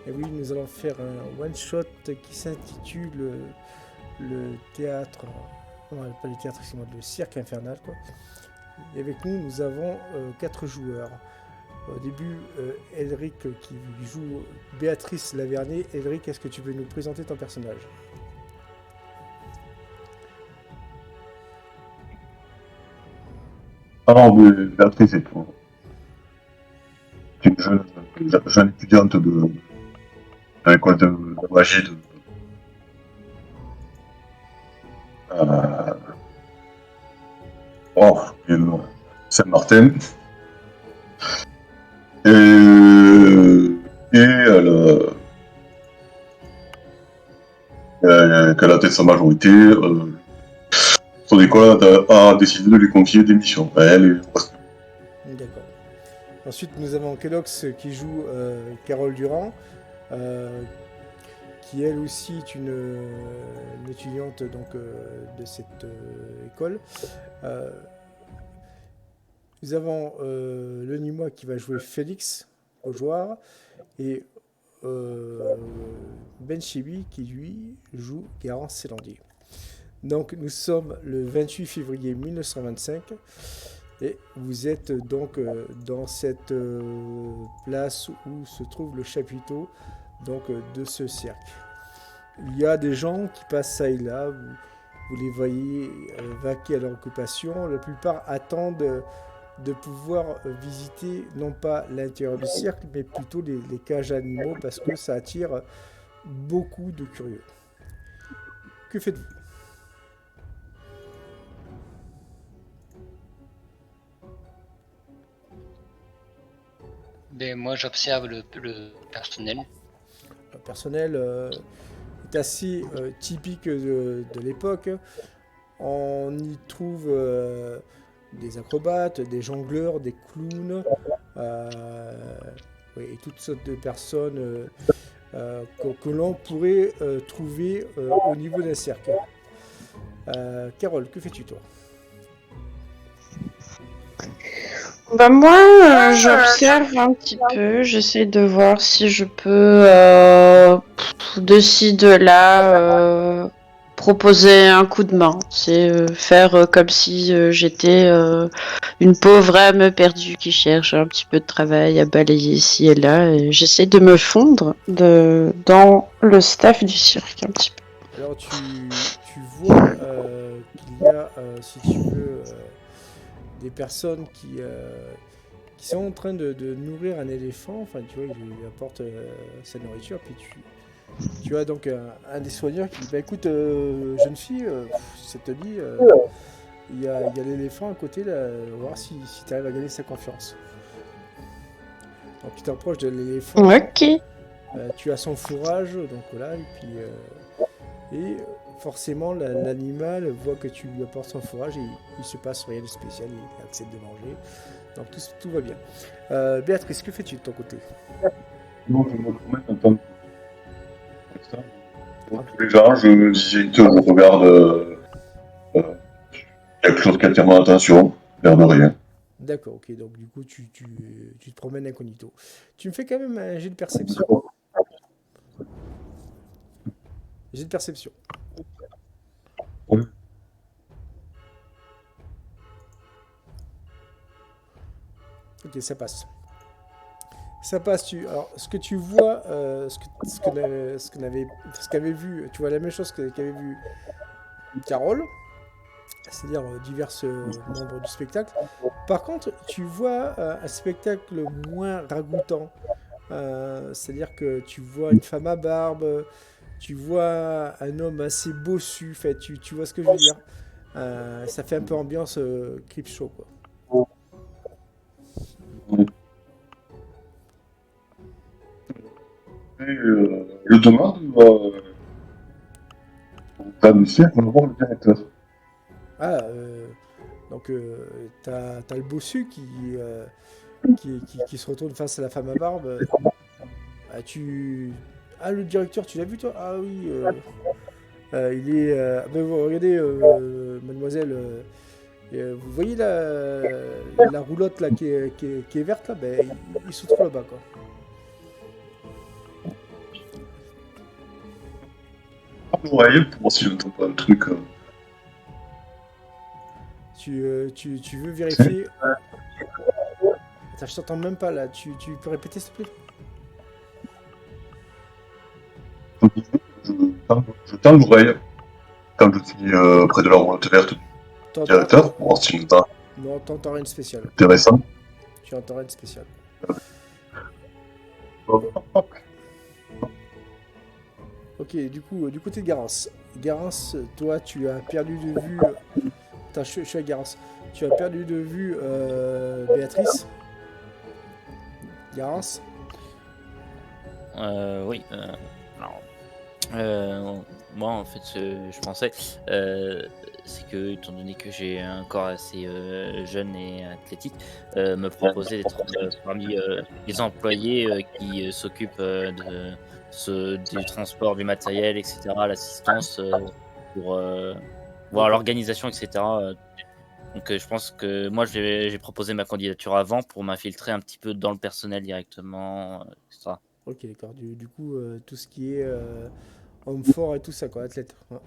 Et oui, nous allons faire un one-shot qui s'intitule le théâtre, pas le théâtre, excusez-moi, le cirque infernal, quoi. Et avec nous, nous avons 4 joueurs. Au début, Elric qui joue Béatrice Lavernet. Elric, est-ce que tu peux nous présenter ton personnage? Alors, Béatrice est une jeune étudiante de l'école de magie de euh, oh, Saint-Martin. Et qu'elle a atteint sa majorité, son école a décidé de lui confier des missions. Elle D'accord. Ensuite, nous avons Kelox qui joue Carole Durand, euh, qui elle aussi est une étudiante donc, de cette école. Euh, nous avons le Nîmois qui va jouer Félix au joueur et euh, Ben Chibi qui lui joue Garance Sélandier. Donc nous sommes le 28 février 1925 et vous êtes donc dans cette place où se trouve le chapiteau donc, de ce cercle. Il y a des gens qui passent ça et là, vous les voyez vaquer à leur occupation. La plupart attendent de pouvoir visiter non pas l'intérieur du cercle, mais plutôt les cages animaux parce que ça attire beaucoup de curieux. Que faites-vous? Ben, moi, j'observe le personnel. Le personnel est assez typique de l'époque. On y trouve des acrobates, des jongleurs, des clowns, euh, oui, et toutes sortes de personnes que l'on pourrait trouver au niveau d'un cercle. Carole, que fais-tu toi? Bah moi, j'observe un petit peu, j'essaie de voir si je peux de ci, de là proposer un coup de main. C'est faire comme si j'étais une pauvre âme perdue qui cherche un petit peu de travail à balayer ici et là. Et j'essaie de me fondre dans le staff du cirque un petit peu. Alors tu vois qu'il y a, si tu veux, des personnes qui sont en train de nourrir un éléphant. Enfin, tu vois, il lui apporte sa nourriture. Puis tu as donc un des soigneurs qui dit, bah écoute, jeune fille, si ça te dit, il y a l'éléphant à côté, là, on va voir si tu arrives à gagner sa confiance. Donc tu t'approches de l'éléphant, Ok. tu as son fourrage, donc voilà, et puis et forcément l'animal voit que tu lui apportes son fourrage et il se passe rien de spécial, il accepte de manger. Donc tout va bien. Béatrice, que fais-tu de ton côté? donc je me promène en tant que ça. Donc, tous les gens, je visite, je regarde euh, quelque chose qui attire mon attention, l'air de rien. D'accord, ok, donc du coup tu te promènes incognito. Tu me fais quand même un jet de perception. Jet de perception. Oui. Ok, ça passe. Ça passe, alors ce que tu vois, ce qu'avait vu, tu vois la même chose qu'avait vu Carole, c'est-à-dire divers membres du spectacle. Par contre, tu vois un spectacle moins ragoûtant. C'est-à-dire que tu vois une femme à barbe, tu vois un homme assez bossu, fait, tu vois ce que je veux dire. Ça fait un peu ambiance clip show, quoi. Et je demande au plan du cirque, on va voir le directeur. Ah, donc t'as le bossu qui se retourne face à la femme à barbe. Ah, ah, le directeur, tu l'as vu toi? Ah oui, il est. Ben, regardez, mademoiselle, vous voyez la roulotte là qui est verte là? Ben, il se trouve là-bas quoi. l'oreille pour voir si j'entends pas le truc. Tu veux vérifier. Attends, je t'entends même pas là. Tu peux répéter s'il te plaît? Je tends l'oreille quand je suis près de la roulotte verte du T'entends- directeur pour voir si j'entends Non, t'entends rien de spécial. intéressant. Tu entends rien de spécial. Ok, du coup, du côté de Garance. Garance, toi, tu as perdu de vue. Attends, je suis à Garance. Tu as perdu de vue Béatrice. Garance. Oui. Alors, moi, en fait, je pensais, c'est que, étant donné que j'ai un corps assez jeune et athlétique, me proposer d'être parmi les employés qui s'occupent du transport du matériel, etc., l'assistance pour voir l'organisation, etc. Donc, je pense que moi, j'ai proposé ma candidature avant pour m'infiltrer un petit peu dans le personnel directement, etc. Ok, d'accord. Du coup, tout ce qui est homme fort et tout ça, quoi, athlète. Ouais,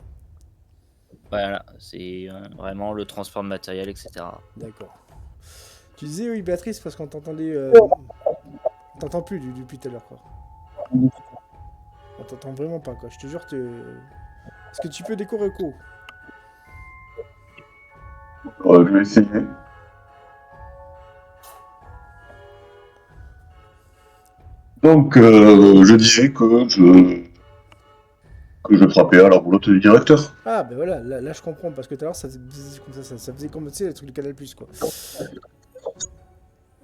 Voilà, c'est vraiment le transport de matériel, etc. d'accord. Tu disais oui, Béatrice, parce qu'on t'entendait. On t'entend plus depuis tout à l'heure, quoi. On t'entend vraiment pas, quoi. Je te jure, est-ce que tu peux décorer co? Je vais essayer. Donc, je disais que je frappais à la roulotte du directeur. Ah, ben voilà, là, je comprends, parce que tout à l'heure, ça faisait comme ça faisait comme, tu sais, le truc du Canal+, quoi.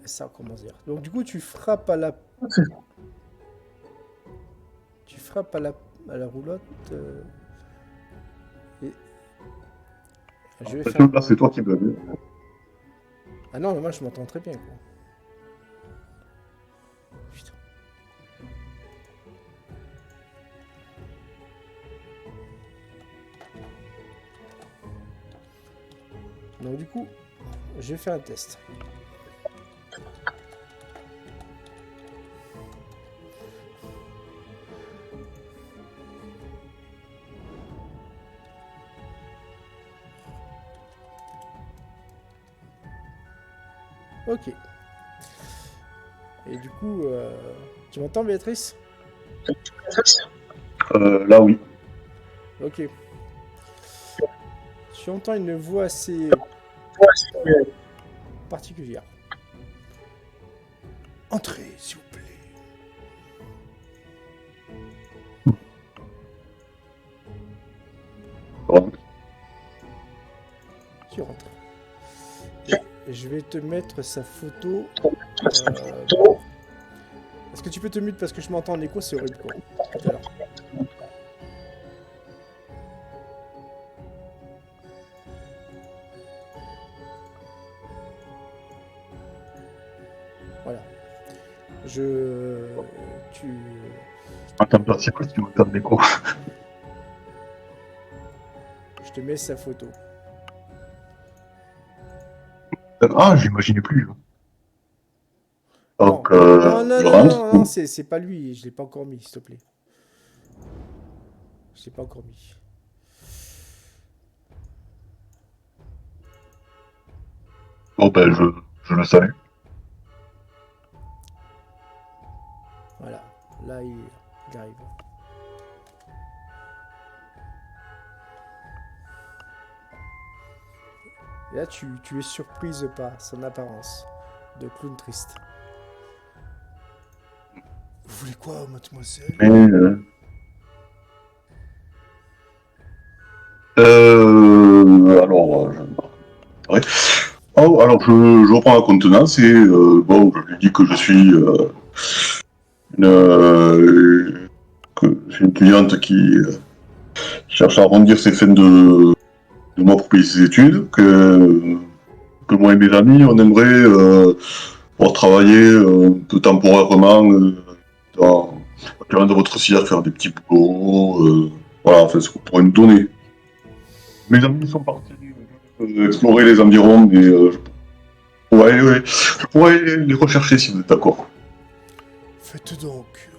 Ça, comment dire. Donc, du coup, tu frappes à la... Tu frappes à la roulotte, et... Je vais faire... Là, c'est toi qui bug. Ah non, mais moi, je m'entends très bien, quoi. Putain. Donc, du coup, je vais faire un test. Ok. Et du coup, tu m'entends, Béatrice? Là, oui. Ok. Tu entends une voix assez particulière. Entrez, s'il vous plaît. Tu rentres. Et je vais te mettre sa photo. Est-ce que tu peux te mute parce que je m'entends en écho, c'est horrible, quoi. Tout à l'heure. Voilà. Tu... Attends, merci, quoi, si tu m'entends l'écho. Je te mets sa photo. Ah, je l'imaginais plus. Donc, non, je rentre. non, c'est pas lui. Je l'ai pas encore mis, s'il te plaît. Je l'ai pas encore mis. Bon, ben, je le salue. Voilà. Là, il arrive. Et là, tu es surprise par son apparence de clown triste. Vous voulez quoi, mademoiselle? Mais, alors, ouais. Oh, alors je reprends la contenance et bon, je lui dis que je suis une étudiante qui cherche à arrondir ses fins de mois pour payer ses études, que moi et mes amis, on aimerait pouvoir travailler un peu temporairement dans de votre cirque, faire des petits boulots, voilà, enfin, ce qu'on pourrait nous donner. Mes amis sont partis explorer les environs, mais je pourrais les rechercher si vous êtes d'accord. Faites donc.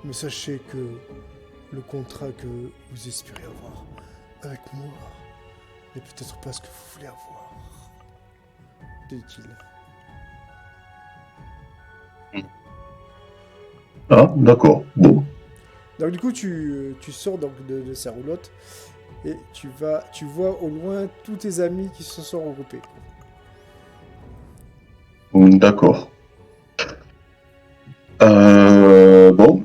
Mais sachez que le contrat que vous espérez avoir avec moi n'est peut-être pas ce que vous voulez avoir. Dit-il. Ah, d'accord. Bon. Donc du coup, tu sors donc de sa roulotte et tu vois au loin tous tes amis qui se sont regroupés. D'accord. Bon,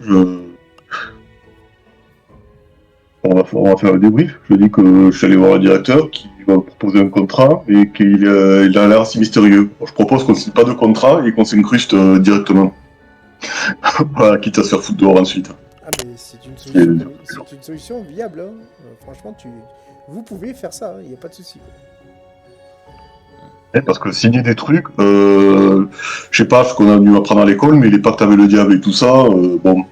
on va faire le débrief. Je dis que je suis allé voir le directeur qui va me proposer un contrat et qu'il il a l'air assez mystérieux. Je propose qu'on ne signe pas de contrat et qu'on s'incruste directement. Voilà, quitte à se faire foutre dehors ensuite. Ah mais c'est une Et, solution viable. Hein. Franchement, vous pouvez faire ça, il n'y a pas de souci. parce que signer des trucs, je sais pas ce qu'on a dû apprendre à l'école, mais les pactes avec le diable et tout ça, bon.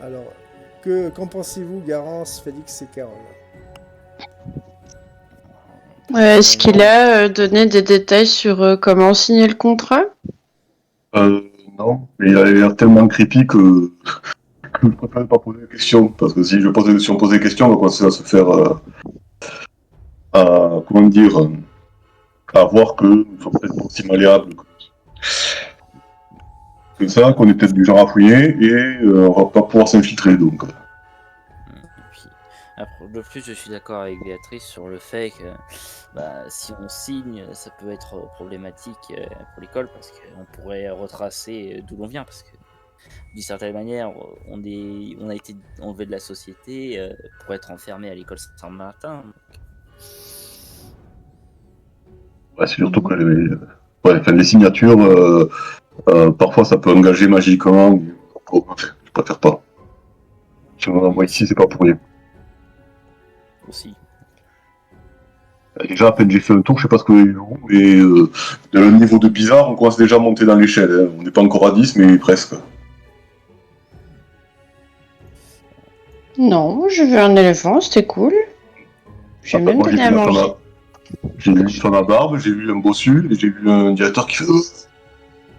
Alors, qu'en pensez-vous, Garance, Félix et Carole? Est-ce qu'il a donné des détails sur comment signer le contrat? Non, mais il a l'air tellement creepy que je préfère pas poser de questions, parce que si on pose des questions, on va commencer à se faire, comment dire, à voir que nous sommes peut-être pas aussi malléables que ça, qu'on est peut-être du genre à fouiller, et on va pas pouvoir s'infiltrer, donc. Puis, après, de plus, je suis d'accord avec Béatrice sur le fait que si on signe, ça peut être problématique pour l'école parce qu'on pourrait retracer d'où l'on vient. Parce que d'une certaine manière, on a été enlevé de la société pour être enfermé à l'école Saint-Martin. Ouais, c'est surtout que les signatures, parfois ça peut engager magiquement, mais je préfère pas. Moi ici, c'est pas pour rien. Aussi. Déjà, à peine j'ai fait un tour, je sais pas ce que vous avez vu, mais de le niveau de bizarre, on commence déjà à monter dans l'échelle. Hein. On n'est pas encore à 10, mais presque. Non, j'ai vu un éléphant, c'était cool. J'ai même Moi, j'ai donné à vu manger. j'ai vu une femme à barbe, j'ai vu un bossu, et j'ai vu un directeur qui fait.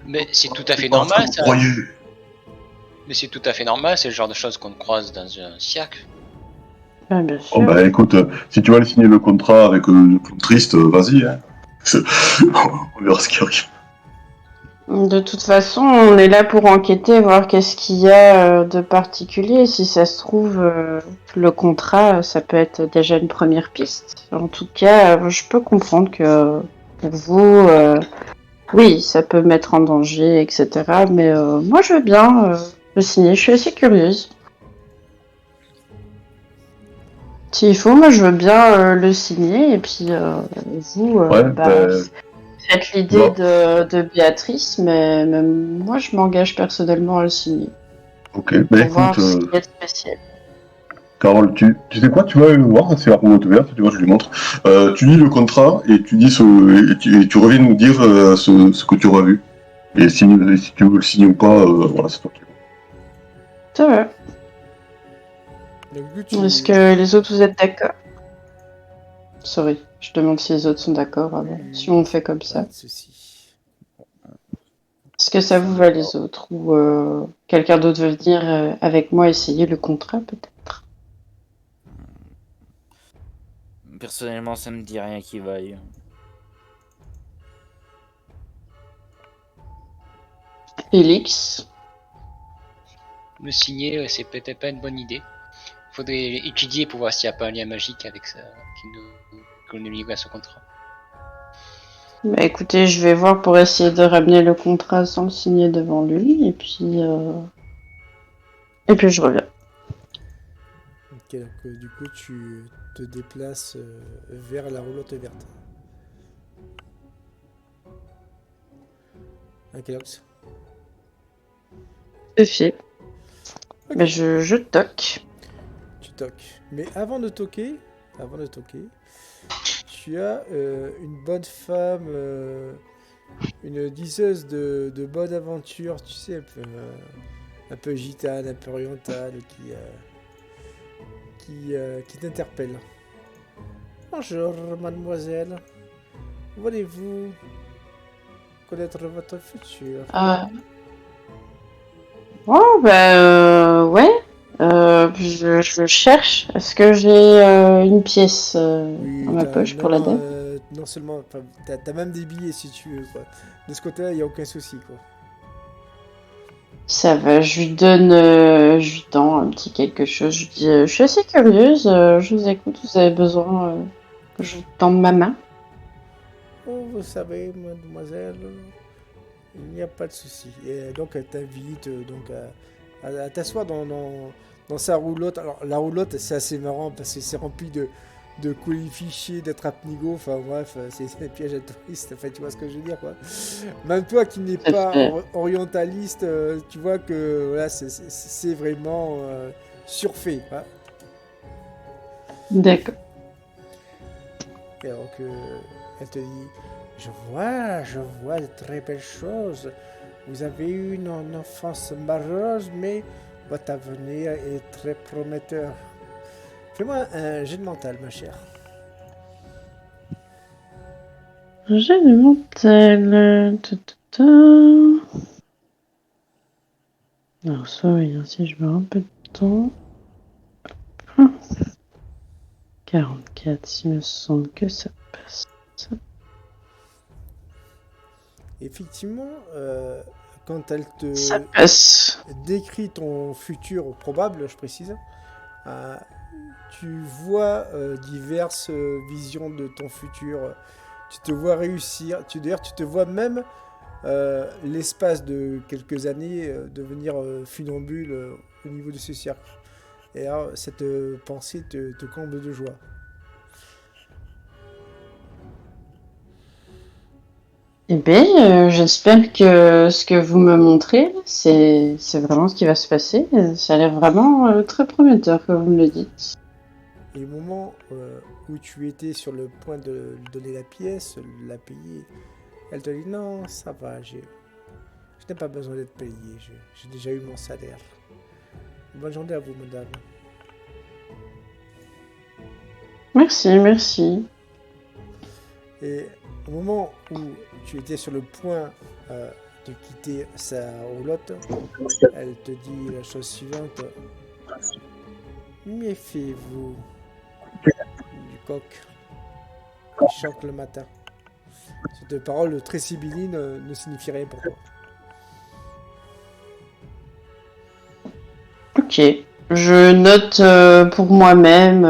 Mais c'est tout à fait C'est pas ce que normal vous ça. croyez. Mais c'est tout à fait normal, c'est le genre de choses qu'on croise dans un siècle. Ah, bien Oh, sûr. bah écoute, si tu vas aller signer le contrat avec le clown triste, vas-y. Hein. On verra ce qui arrive. De toute façon, on est là pour enquêter, voir qu'est-ce qu'il y a de particulier. Si ça se trouve, le contrat, ça peut être déjà une première piste. En tout cas, je peux comprendre que pour vous, oui, ça peut mettre en danger, etc. Mais moi, je veux bien le signer. Je suis assez curieuse. S'il faut, moi, je veux bien le signer. Et puis, vous, Ouais, faites l'idée de Béatrice, mais moi je m'engage personnellement à le signer. ok, Pour écoute, voir ce qu'il y a de spécial. Carole, tu sais quoi, tu vas aller le voir, c'est la roulotte verte, tu vois, je lui montre. Tu lis le contrat et tu dis et tu reviens nous dire ce que tu auras vu. Et si tu veux le signer ou pas, voilà, c'est toi qui vois. Ça va. Donc, du coup, Est-ce que les autres vous êtes d'accord? Sorry, je demande si les autres sont d'accord avant. Si on fait comme Pas ça. de souci. Est-ce que ça vous va les autres? Ou quelqu'un d'autre veut venir avec moi essayer le contrat peut-être? Personnellement, ça me dit rien qui vaille. Félix? Le signer, c'est peut-être pas une bonne idée. Faudrait étudier pour voir s'il n'y a pas un lien magique avec ça qu'on nous livre à ce contrat. Bah écoutez, je vais voir pour essayer de ramener le contrat sans le signer devant lui, et puis je reviens. Ok, donc du coup, tu te déplaces vers la roulotte verte. Ok, Lox. Fait. Ok. Mais je toque. Tu toques. Mais avant de toquer, tu as une bonne femme, une diseuse de bonne aventure, tu sais, un peu gitane, un peu orientale, qui t'interpelle. Bonjour, mademoiselle. Voulez-vous connaître votre futur? Oh, bah, ouais. je cherche. Est-ce que j'ai une pièce dans ma poche pour la dame? non seulement, enfin, t'as même des billets si tu veux, quoi. De ce côté-là, il n'y a aucun souci, quoi. Ça va, je lui tends un petit quelque chose. Je lui dis, je suis assez curieuse, je vous écoute, vous avez besoin que je vous tende ma main? Oh, vous savez, mademoiselle, il n'y a pas de souci. Et donc, elle t'invite à t'asseoir dans sa roulotte. Alors, la roulotte, c'est assez marrant parce que c'est rempli de colis fichiers, d'attrape-nigo. Enfin, bref, c'est un piège à touristes. Enfin, tu vois ce que je veux dire, quoi. Même toi qui n'es Tout à pas fait. orientaliste, tu vois que voilà, c'est vraiment surfait. Hein. D'accord. Et alors que elle te dit, je vois de très belles choses. Vous avez eu une enfance malheureuse, mais votre avenir est très prometteur. Fais-moi un jet de mental, ma chère. J'ai le mental. Ta. Alors, ça, oui, si je me rappelle de temps. 44, il me semble que ça passe. Effectivement, quand elle Ça te passe. décrit ton futur probable, je précise, euh, tu vois diverses visions de ton futur. Tu te vois réussir. D'ailleurs, tu te vois même l'espace de quelques années devenir funambule au niveau de ce cercle. Et alors, cette pensée te comble de joie. Eh bien, j'espère que ce que vous me montrez, c'est vraiment ce qui va se passer. Ça a l'air vraiment très prometteur, comme vous me le dites. Et au moment où tu étais sur le point de lui donner la pièce, la payer, elle te dit non, ça va, je n'ai pas besoin d'être payé, j'ai déjà eu mon salaire. Bonne journée à vous, madame. Merci, merci. Et au moment où tu étais sur le point de quitter sa roulotte, elle te dit la chose suivante. Méfiez-vous du coq qui chante le matin. Cette parole très sibylline ne signifie rien pour toi. Ok. Je note pour moi-même,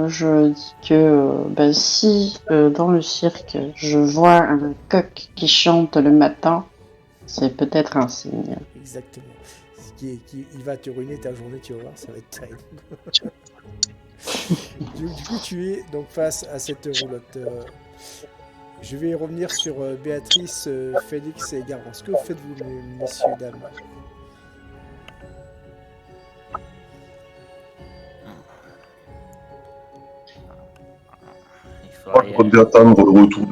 je dis que ben, si dans le cirque je vois un coq qui chante le matin, c'est peut-être un signe. Exactement. Il va te ruiner ta journée, tu vas voir, ça va être terrible. Du coup, tu es donc face à cette roulotte. Je vais revenir sur Béatrice, Félix et Garance. Que faites-vous, messieurs, dames? Il Moi, je faudrait. compte bien attendre le retour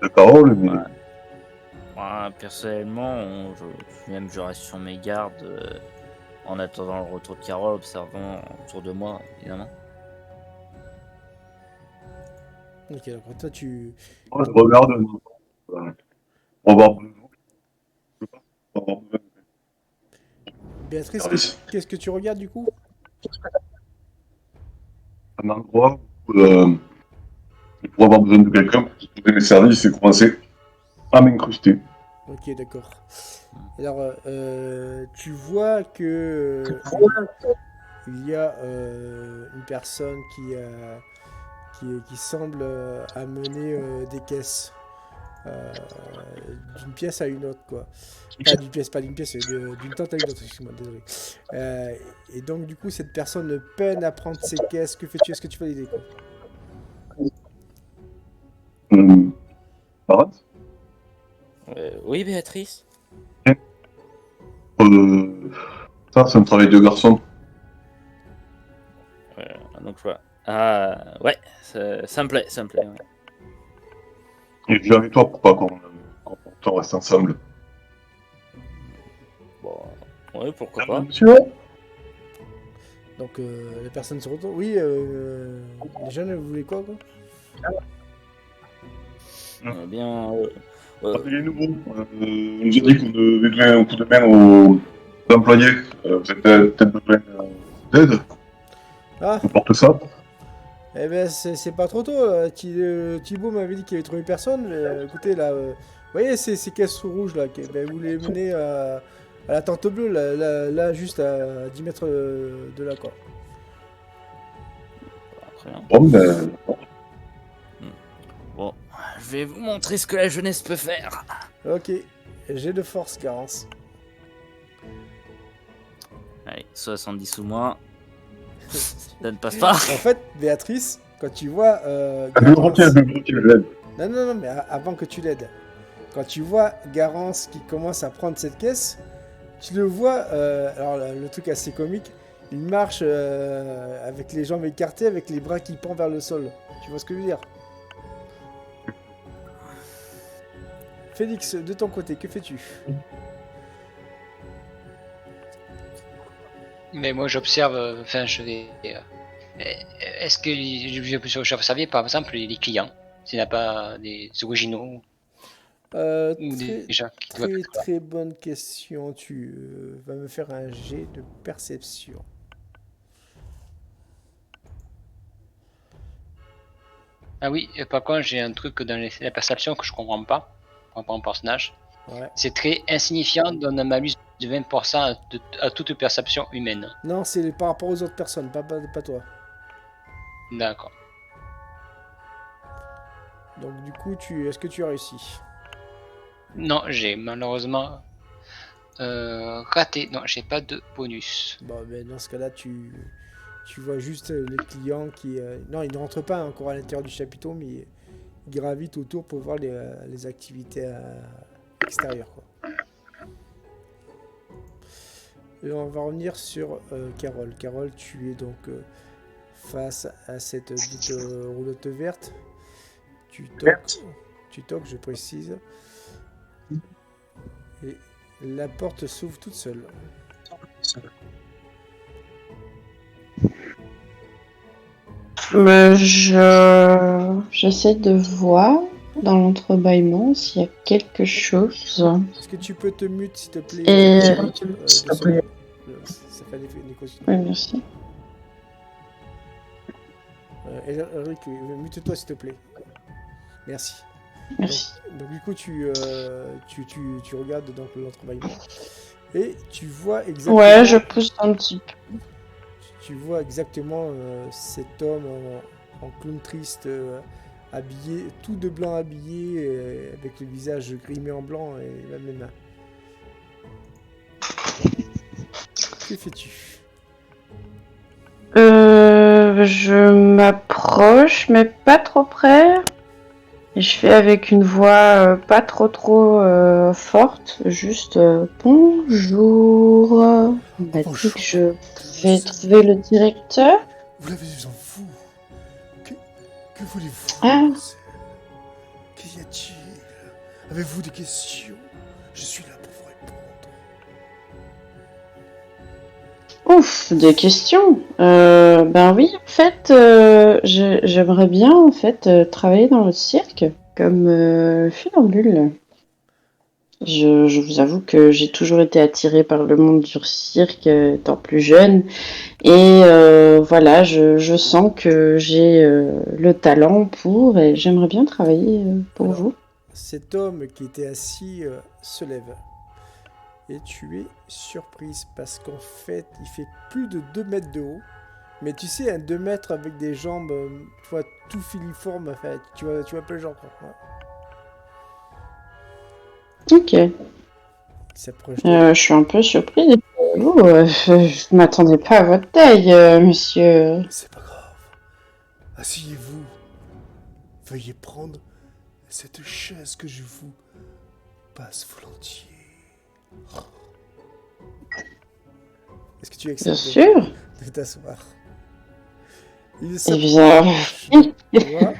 de Carole, mais Moi, personnellement, je reste sur mes gardes en attendant le retour de Carole, observant autour de moi, évidemment. Ok, donc toi, moi, je regarde pour avoir besoin. Je sais pas, pour avoir besoin de Béatrice, service. qu'est-ce que tu regardes du coup? Un endroit où je pourrais avoir besoin de quelqu'un pour proposer mes services et commencer à m'incruster. Ok, d'accord. Alors, tu vois que il y a une personne qui semble amener des caisses euh, d'une pièce à une autre, quoi. Pas d'une pièce, d'une tente à une autre, excuse-moi, désolé. Euh, et donc, du coup, cette personne peine à prendre ses caisses. Que fais-tu? Est-ce que tu vas l'aider, quoi? Arrête. Oui, Béatrice. Ça, c'est un travail de garçon. Donc voilà. Ah, ouais, ça me plaît, ça me plaît. Ouais. Et je viens avec toi pour pas qu'on reste ensemble. Bon, ouais, pourquoi pas. Monsieur? Donc, la personne se retourne. Oui, les jeunes, vous voulez quoi? Eh bien, Ah, il est nouveau. On nous a dit qu'on devait donner un coup de main employés, vous avez peut-être besoin d'aide. Ah, Je porte ça. eh ben c'est pas trop tôt. Là. Thibaut m'avait dit qu'il avait trouvé personne. Mais, écoutez, là, vous voyez ces caisses rouges là, ben, vous les menez à la tente bleue, là, juste à 10 mètres de là, quoi. Très bien. Bon, ben, Bon, je vais vous montrer ce que la jeunesse peut faire. Ok, j'ai de force, Garance. Allez, 70 ou moins. Ça ne passe pas. En fait, Béatrice, quand tu vois je le retiens, je l'aide. Non, mais avant que tu l'aides, quand tu vois Garance qui commence à prendre cette caisse, tu le vois, alors le truc assez comique, il marche avec les jambes écartées, avec les bras qui pendent vers le sol. Tu vois ce que je veux dire? Félix, de ton côté, que fais-tu? Mais moi, j'observe, enfin, je vais. Est-ce que je savais, par exemple, les clients, s'il n'y a pas des originaux ou des gens qui doivent être là. Très bonne question. Tu vas me faire un jet de perception. Ah oui, par contre, j'ai un truc dans la perception que je comprends pas, par rapport au personnage. Ouais. C'est très insignifiant, donne un malus de 20% à toute perception humaine. Non, c'est par rapport aux autres personnes, pas toi. D'accord. Donc du coup, est-ce que tu as réussi? Non, j'ai malheureusement raté. Non, j'ai pas de bonus. Bon, ben dans ce cas-là, tu vois juste les clients qui... Non, ils ne rentrent pas encore à l'intérieur du chapiteau, mais ils gravitent autour pour voir les activités extérieures, quoi. Et on va revenir sur Carole. Carole, tu es donc face à cette dite roulotte verte. Tu toques, je précise. Et la porte s'ouvre toute seule. J'essaie de voir dans l'entrebâillement s'il y a quelque chose. Est-ce que tu peux te mute, s'il te plaît, Et- Eric, ça fait un écho sinon. Oui, merci. Eric, mute-toi, s'il te plaît. Merci. Merci. Donc du coup, tu regardes donc l'entrebâillement et tu vois exactement. Ouais, je pousse un petit peu. Tu vois exactement cet homme en clown triste, habillé, tout de blanc habillé, avec le visage grimé en blanc et même les mains. Que fais-tu? Je m'approche, mais pas trop près. Et je fais avec une voix pas trop forte, juste bonjour. On m'a dit Bonjour. que je vais trouver le directeur. Vous l'avez vu en fou. Que voulez-vous? Ah. Qu'y a-t-il? Avez-vous des questions? Je suis là pour vous répondre. Ouf, des questions. Ben oui, en fait, j'aimerais bien en fait travailler dans le cirque comme funambule. Je vous avoue que j'ai toujours été attirée par le monde du cirque étant plus jeune. Et voilà, je sens que j'ai le talent pour et j'aimerais bien travailler pour Alors, vous. Cet homme qui était assis se lève. Et tu es surprise parce qu'en fait, il fait plus de 2 mètres de haut. Mais tu sais, un 2 mètres avec des jambes, tu vois, tout filiforme, enfin, tu vois un peu le genre, quoi. Ouais. Ok, Il s'approche de... je suis un peu surprise. Vous, je m'attendais pas à votre taille, monsieur. C'est pas grave. Asseyez-vous. Veuillez prendre cette chaise que je vous passe volontiers. Est-ce que tu Bien acceptes sûr. de t'asseoir? Il Eh bien, s'approche de toi.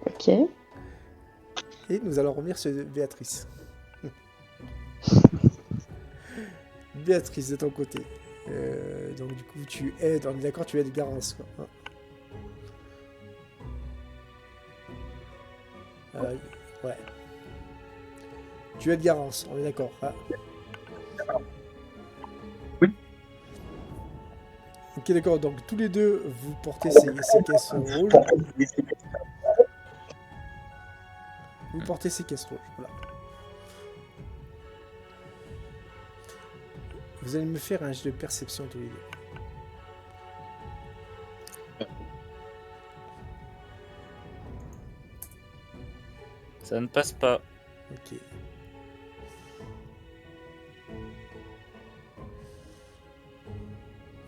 ok. Et nous allons revenir sur Béatrice. Béatrice, de ton côté. Donc du coup, tu aides, on est d'accord, tu aides Garance, quoi. Ouais. Tu aides Garance, on est d'accord. Hein. Ok, d'accord. Donc tous les deux, vous portez ces caisses rouges. Vous portez ces caisses rouges. Voilà. Vous allez me faire un jet de perception tous les deux. Ça ne passe pas. Ok.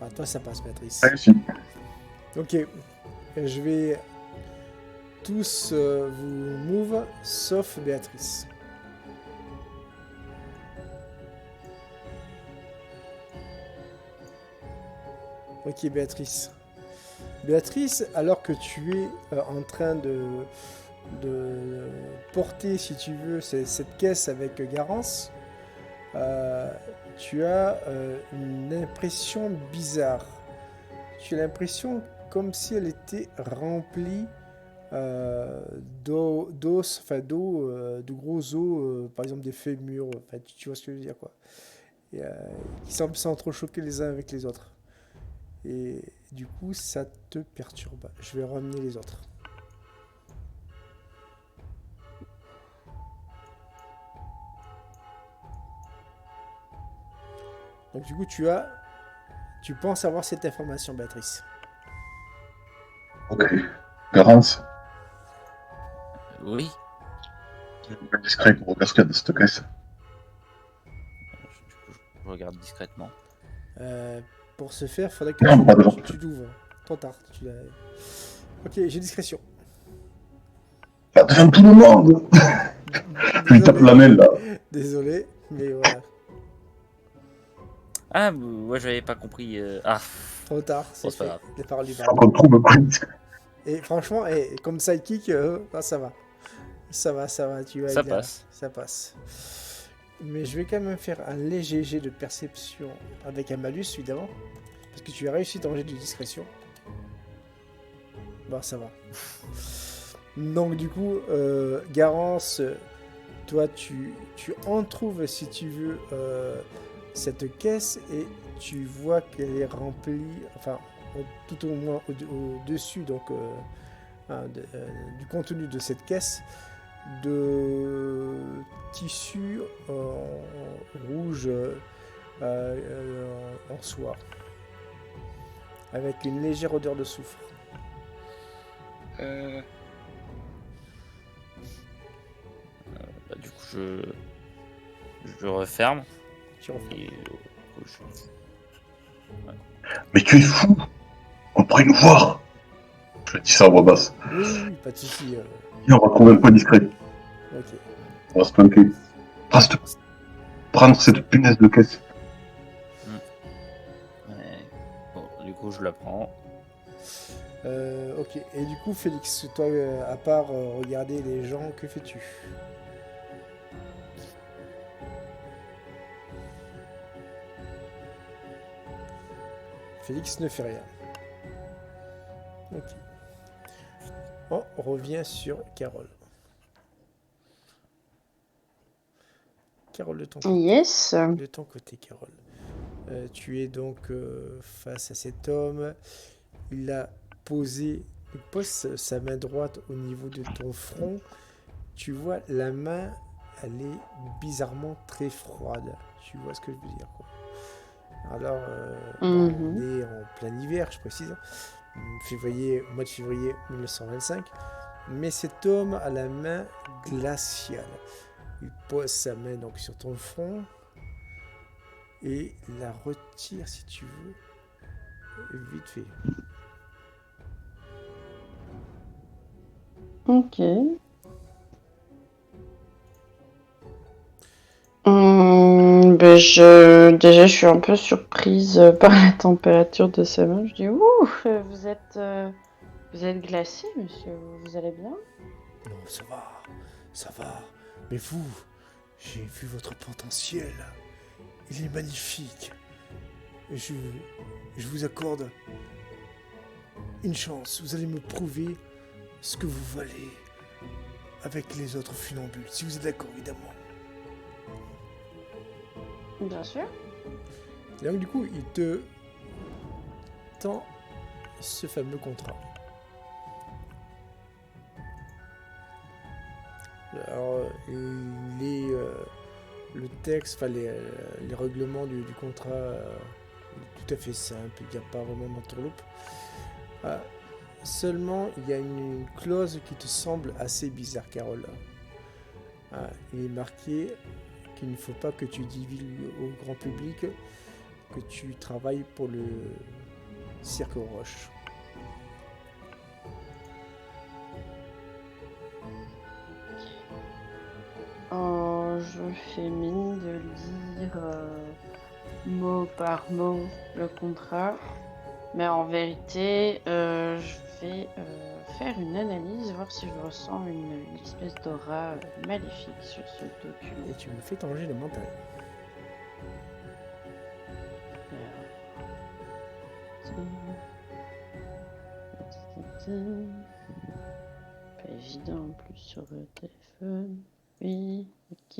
Ah, toi, ça passe, Patrice. Réussi. Ok. Je vais tous vous move, sauf Béatrice. Ok, Béatrice. Béatrice, alors que tu es en train de porter, si tu veux, cette caisse avec Garance, tu as une impression bizarre. Tu as l'impression comme si elle était remplie d'os, enfin d'eau, de gros os, par exemple des fémurs, enfin, tu vois ce que je veux dire, quoi. Et, qui semblent s'entrechoquer les uns avec les autres. Et du coup, ça te perturbe. Je vais ramener les autres. Donc du coup, tu penses avoir cette information, Béatrice. Ok. Garance, Oui. un discret pour cascade de cette caisse. Du coup, je regarde discrètement. Pour ce faire, il faudrait que Non, pas devant. tu l'ouvres. Trop tard. Ok, j'ai discrétion. Pas devant tout le monde. Je lui tape la main là. Désolé, mais voilà. Ah, ouais, j'avais pas compris. Ah, Trop tard, c'est c'est pas fait. grave. Les paroles du Faut baron. qu'on trouve un coin discret. Et franchement, comme sidekick, ça va. Ça va, tu vas Ça il a- passe. Ça passe. Mais je vais quand même faire un léger jet de perception avec un malus, évidemment. Parce que tu as réussi ton jet de discrétion. Bon, ça va. Donc, du coup, Garance, toi, tu entrouves, si tu veux, cette caisse et tu vois qu'elle est remplie, enfin, tout au moins au-dessus, donc, du contenu de cette caisse, de tissu rouge en soie, avec une légère odeur de soufre. Bah, du coup, je referme. Tu refermes. Et, Mais tu es fou. On pourrait nous voir. Je dis ça à voix basse. Oui, pas de soucis. Et on va trouver un coin discret. Ok. On va se planquer. Prendre cette punaise de caisse. ouais. Bon, du coup, je la prends. Ok. Et du coup, Félix, toi, à part regarder les gens, que fais-tu? Félix ne fait rien. Ok. On revient sur Carole. Carole, de ton côté. Yes. De ton côté, Carole. Tu es donc face à cet homme. Il pose sa main droite au niveau de ton front. Tu vois, la main, elle est bizarrement très froide. Tu vois ce que je veux dire, quoi. Alors, on est en plein hiver, je précise. Mois de février 1925. Mais cet homme a la main glaciale. Il pose sa main donc sur ton front et la retire, si tu veux, vite fait. Ok. Déjà, je suis un peu surprise par la température de sa main. Je dis, ouh, vous êtes glacé, monsieur. Vous allez bien? Non, ça va. Mais vous, j'ai vu votre potentiel. Il est magnifique. Je vous accorde une chance. Vous allez me prouver ce que vous valez avec les autres funambules, si vous êtes d'accord, évidemment. Bien sûr. Et donc, du coup, il te attends ce fameux contrat. Alors, le texte, enfin les règlements du contrat, est tout à fait simple, il n'y a pas vraiment d'entourloupe. Seulement, il y a une clause qui te semble assez bizarre, Carole. Il est marqué qu'il ne faut pas que tu divulgues au grand public que tu travailles pour le Cirque Roche. Je fais mine de lire mot par mot le contrat, mais en vérité, je vais faire une analyse, voir si je ressens une espèce d'aura maléfique sur ce document. Et tu me fais tanger le mental. Pas évident en plus sur le téléphone. Oui, ok.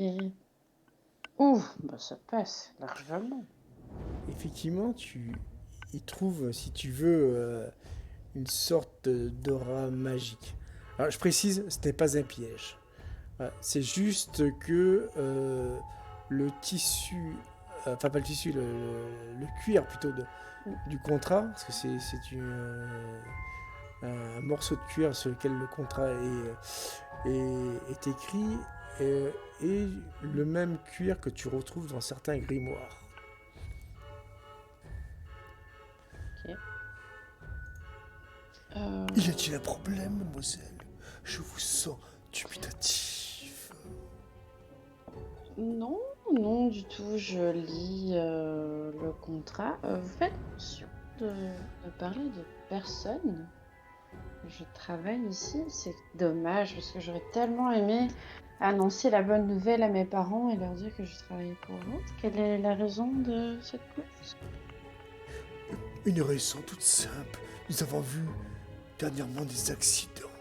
Ouh, bah ça passe largement. Effectivement, y trouves, si tu veux, une sorte d'aura magique. Alors, je précise, ce n'est pas un piège. C'est juste que le tissu, enfin pas le tissu, le cuir plutôt du contrat, parce que c'est un morceau de cuir sur lequel le contrat est écrit, et le même cuir que tu retrouves dans certains grimoires. Ok. Y a-t-il un problème, mademoiselle? Je vous sens dubitatif. Non, non du tout. Je lis le contrat. Vous faites attention de parler de personne. Je travaille ici. C'est dommage parce que j'aurais tellement aimé annoncer la bonne nouvelle à mes parents et leur dire que je travaillais pour vous. Quelle est la raison de cette clause? Une raison toute simple. Nous avons vu dernièrement des accidents.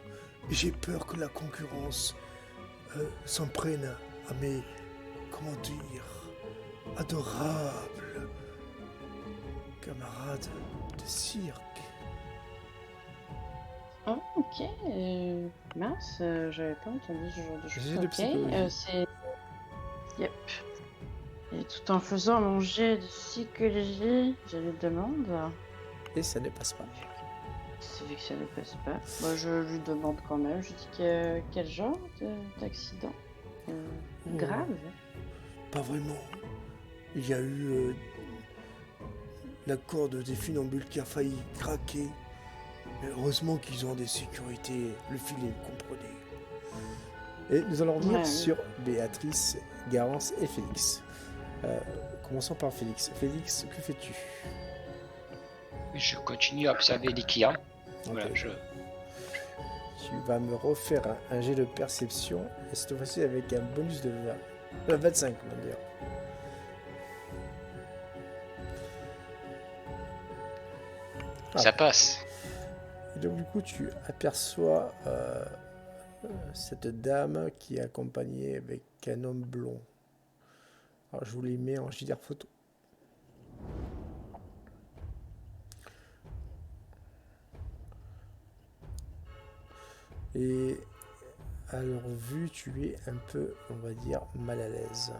Et j'ai peur que la concurrence s'en prenne à mes, comment dire, adorables camarades de cirque. Ah, ok. Mince, j'avais pas entendu ce genre de choses. J'ai de psychologie. C'est... Yep. Et tout en faisant mon jet de psychologie, je lui demande... Et ça ne passe pas. C'est vu que ça ne passe pas. Moi, je lui demande quand même. Je dis quel genre d'accident grave? Pas vraiment. Il y a eu la corde des funambules qui a failli craquer. Mais heureusement qu'ils ont des sécurités. Le filet, comprenez. Et nous allons revenir sur Béatrice, Garance et Félix. Commençons par Félix. Félix, que fais-tu? Je continue à observer les clients. Voilà, Tu vas me refaire un jet de perception, et cette fois-ci avec un bonus de 25, on va dire. Ça passe. Et donc du coup, tu aperçois cette dame qui est accompagnée avec un homme blond. Alors je vous les mets en JDR photo. Et à leur vue, tu es un peu, on va dire, mal à l'aise.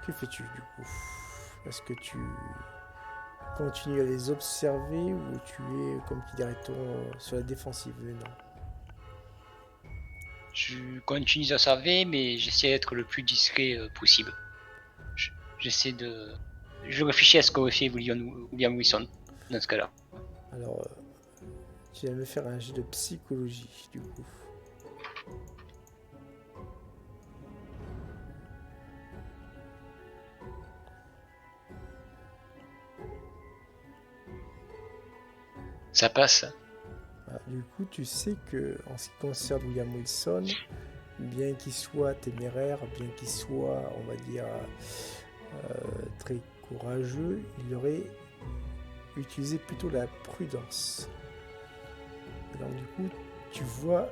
Que fais-tu du coup? Est-ce que tu continues à les observer ou tu es, comme qui dirait-on, sur la défensive? Non. Je continue à observer, mais j'essaie d'être le plus discret possible. J'essaie de... Je réfléchis à ce qu'aurait fait William Wilson dans ce cas-là. Alors, tu vas me faire un jet de psychologie, du coup. Ça passe. Du coup, tu sais que en ce qui concerne William Wilson, bien qu'il soit téméraire, bien qu'il soit, on va dire, très courageux, il aurait utilisé plutôt la prudence. Alors du coup, tu vois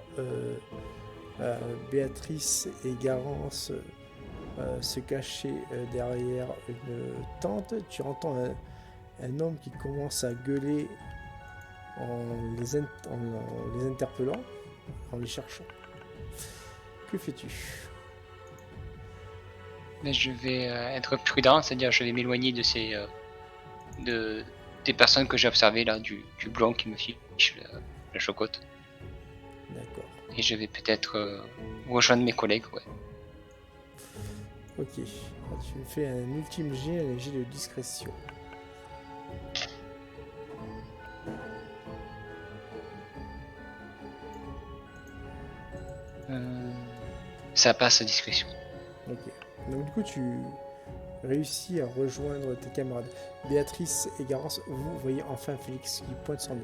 Béatrice et Garance se cacher derrière une tente. Tu entends un homme qui commence à gueuler en les interpellant, en les cherchant. Que fais-tu? Mais je vais être prudent, c'est-à-dire je vais m'éloigner de ces des personnes que j'ai observées là, du blond qui me fiche la chocotte. D'accord. Et je vais peut-être rejoindre mes collègues, ouais. Ok. Alors, tu fais un ultime jet, un jet de discrétion. Ça passe à discrétion. Ok. Donc du coup, tu réussis à rejoindre tes camarades. Béatrice et Garance, vous voyez enfin Félix qui pointe son nez.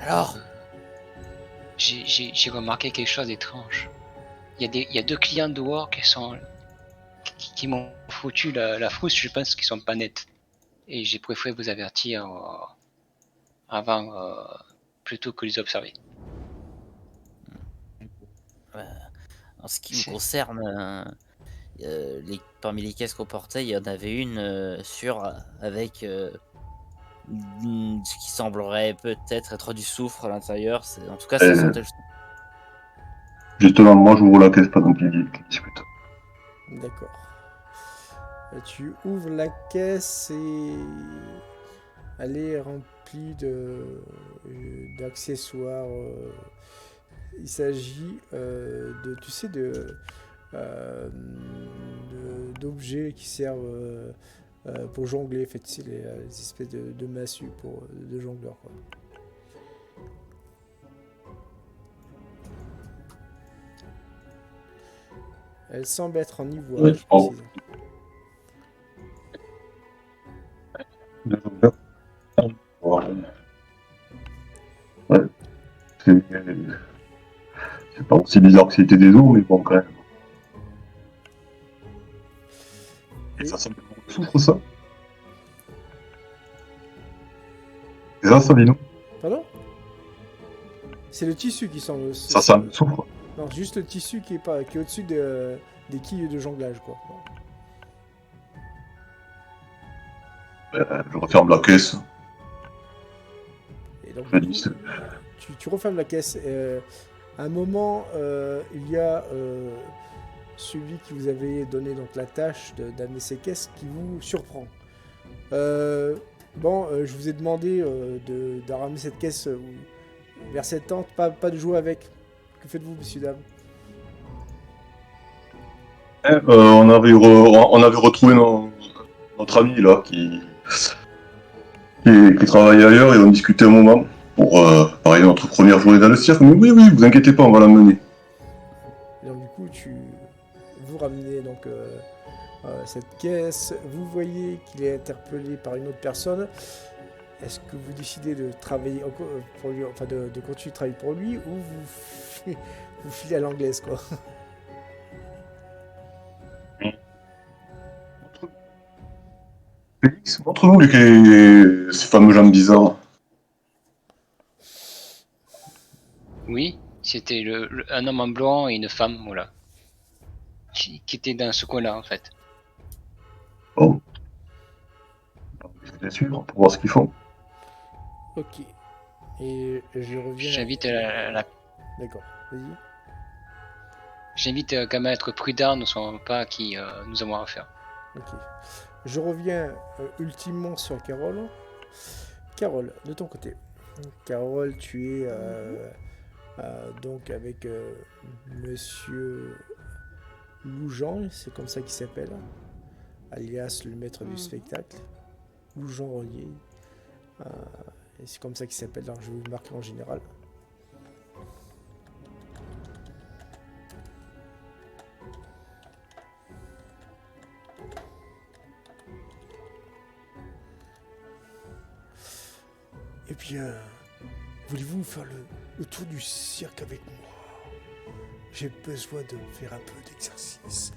Alors, J'ai remarqué quelque chose d'étrange. Il y a 2 clients dehors qui m'ont foutu la frousse, je pense qu'ils sont pas nets. Et j'ai préféré vous avertir avant plutôt que les observer. En ce qui me concerne, parmi les caisses qu'on portait, il y en avait une avec ce qui semblerait peut-être être du soufre à l'intérieur. En tout cas, ça sentait le soufre. Justement, moi j'ouvre la caisse pendant qu'il discute. d'accord. Tu ouvres la caisse et elle est remplie d'accessoires. Il s'agit d'objets qui servent pour jongler. En fait, c'est les espèces de massues de jongleurs, quoi. Elle semble être en ivoire, Ouais, je précise. Ouais. C'est pas aussi bizarre que c'était des os, mais bon, quand même. Et ça semble souffre, ça? C'est ça, Sabino? Pardon? C'est le tissu qui sent le... Ça souffre? Non, juste le tissu qui est au-dessus des quilles de jonglage, quoi. Je referme la caisse. Et donc, du coup, tu refermes la caisse. À un moment, il y a celui qui vous avait donné donc la tâche d'amener ces caisses qui vous surprend. Je vous ai demandé de ramener cette caisse vers cette tente, pas de jouer avec. Que faites-vous, messieurs, dames? On avait retrouvé notre ami là qui travaillait ailleurs et on discutait un moment pour parler de notre première journée dans le cirque. Mais oui, vous inquiétez pas, on va l'amener. Donc du coup, vous ramenez donc cette caisse. Vous voyez qu'il est interpellé par une autre personne. Est-ce que vous décidez de travailler pour lui, enfin de continuer de travailler pour lui, ou vous filez à l'anglaise, quoi? Félix, montre-nous ces fameux jambes bizarres. Oui, c'était un homme en blanc et une femme, voilà. Qui était dans ce coin-là, en fait. Bon. Bien sûr, pour voir ce qu'ils font. Ok. Et je reviens... J'invite D'accord, vas-y. J'invite quand même à être prudent, ne soyons pas qui nous avons à faire. Ok. Je reviens ultimement sur Carole. Carole, de ton côté. Carole, tu es donc avec Monsieur Loujean, c'est comme ça qu'il s'appelle, alias le maître du spectacle. Loujean Relier. Et c'est comme ça qu'il s'appelle, alors je vais vous le marquer en général. Eh bien, voulez-vous faire le tour du cirque avec moi? J'ai besoin de faire un peu d'exercice.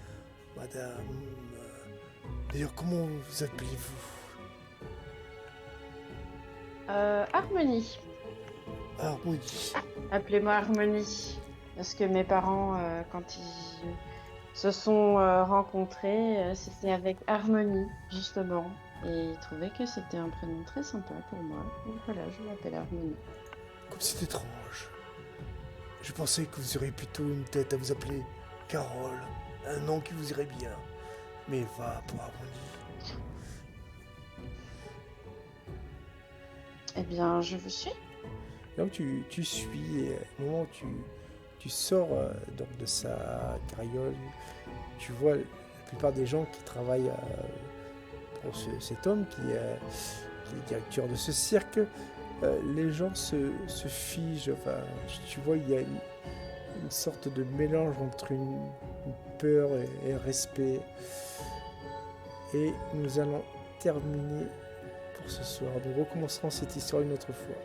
Madame... D'ailleurs, comment vous appelez-vous? Harmonie. Harmonie. Appelez-moi Harmonie. Parce que mes parents, quand ils se sont rencontrés, c'était avec Harmonie, justement. Et ils trouvaient que c'était un prénom très sympa pour moi. Donc voilà, je m'appelle Harmonie. Comme c'est étrange. Je pensais que vous auriez plutôt une tête à vous appeler Carole, un nom qui vous irait bien. Mais va pour Harmonie. Eh bien, je vous suis. Donc tu suis, et au moment où tu sors donc de sa carriole, tu vois la plupart des gens qui travaillent pour cet homme qui est directeur de ce cirque. Les gens se figent, enfin, tu vois, il y a une sorte de mélange entre une peur et un respect. Et nous allons terminer pour ce soir. Nous recommencerons cette histoire une autre fois.